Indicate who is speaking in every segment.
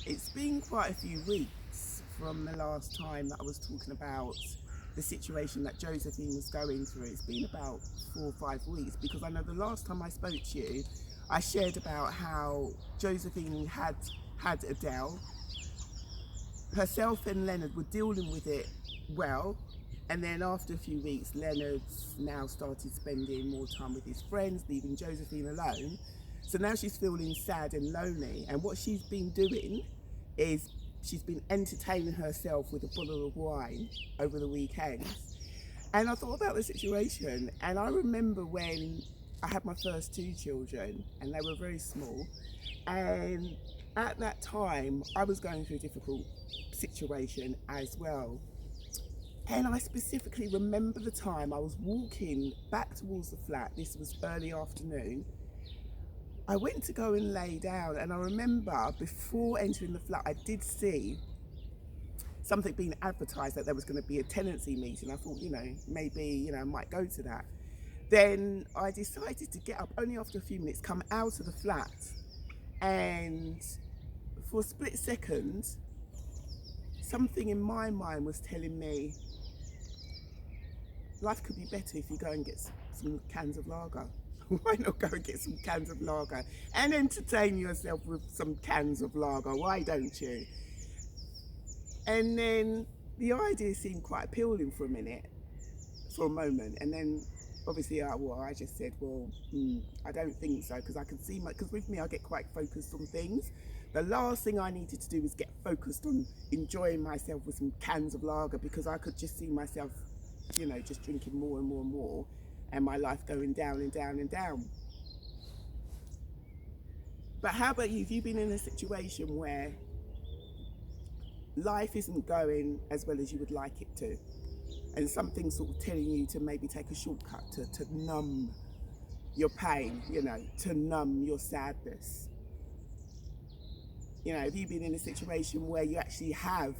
Speaker 1: It's been quite a few weeks from the last time that I was talking about the situation that Josephine was going through. It's been about 4 or 5 weeks because I know the last time I spoke to you, I shared about how Josephine had Adele. Herself and Leonard were dealing with it well. And then after a few weeks, Leonard's now started spending more time with his friends, leaving Josephine alone. So now she's feeling sad and lonely. And what she's been doing is she's been entertaining herself with a bottle of wine over the weekends. And I thought about the situation, and I remember when I had my first two children, and they were very small. And at that time, I was going through a difficult situation as well. And I specifically remember the time I was walking back towards the flat. This was early afternoon. I went to go and lay down, and I remember before entering the flat, I did see something being advertised that there was going to be a tenancy meeting. I thought, maybe, I might go to that. Then I decided to get up only after a few minutes, come out of the flat, and for a split second, something in my mind was telling me life could be better if you go and get some cans of lager. Why not go and get some cans of lager and entertain yourself with some cans of lager? Why don't you? And then the idea seemed quite appealing for a moment. And then obviously, I just said, I don't think so, because I can see because with me, I get quite focused on things. The last thing I needed to do was get focused on enjoying myself with some cans of lager, because I could just see myself, just drinking more and more and more, and my life going down and down and down. But how about you? Have you been in a situation where life isn't going as well as you would like it to, and something's sort of telling you to maybe take a shortcut to numb your pain, to numb your sadness? Have you been in a situation where you actually have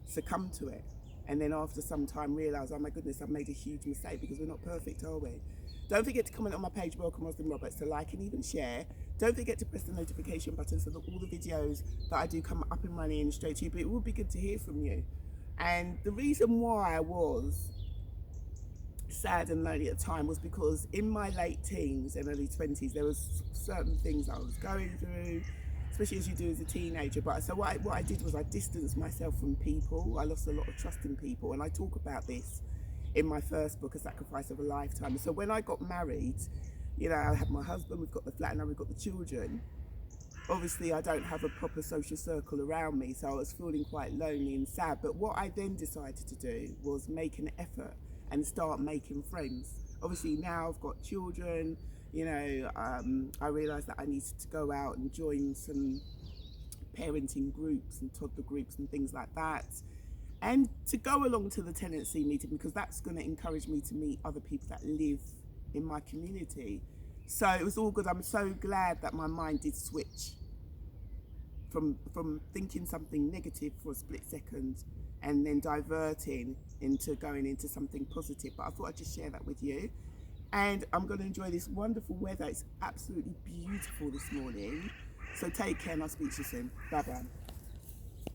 Speaker 1: succumbed to it, and then after some time realise, oh my goodness, I've made a huge mistake, because we're not perfect, are we? Don't forget to comment on my page, Welcome Rosalind Roberts, to like and even share. Don't forget to press the notification button so that all the videos that I do come up and running straight to you. But it would be good to hear from you. And the reason why I was sad and lonely at the time was because in my late teens and early 20s, there was certain things I was going through, especially as you do as a teenager. But so what I did was I distanced myself from people. I lost a lot of trust in people, and I talk about this in my first book, A Sacrifice of a Lifetime. So when I got married, I had my husband, we've got the flat, and now we've got the children. Obviously, I don't have a proper social circle around me, so I was feeling quite lonely and sad. But what I then decided to do was make an effort and start making friends. Obviously, now I've got children, I realised that I needed to go out and join some parenting groups and toddler groups and things like that, and to go along to the tenancy meeting, because that's going to encourage me to meet other people that live in my community. So it was all good. I'm so glad that my mind did switch from thinking something negative for a split second and then diverting into going into something positive. But I thought I'd just share that with you. And I'm going to enjoy this wonderful weather. It's absolutely beautiful this morning. So take care, and I'll speak to you soon. Bye bye.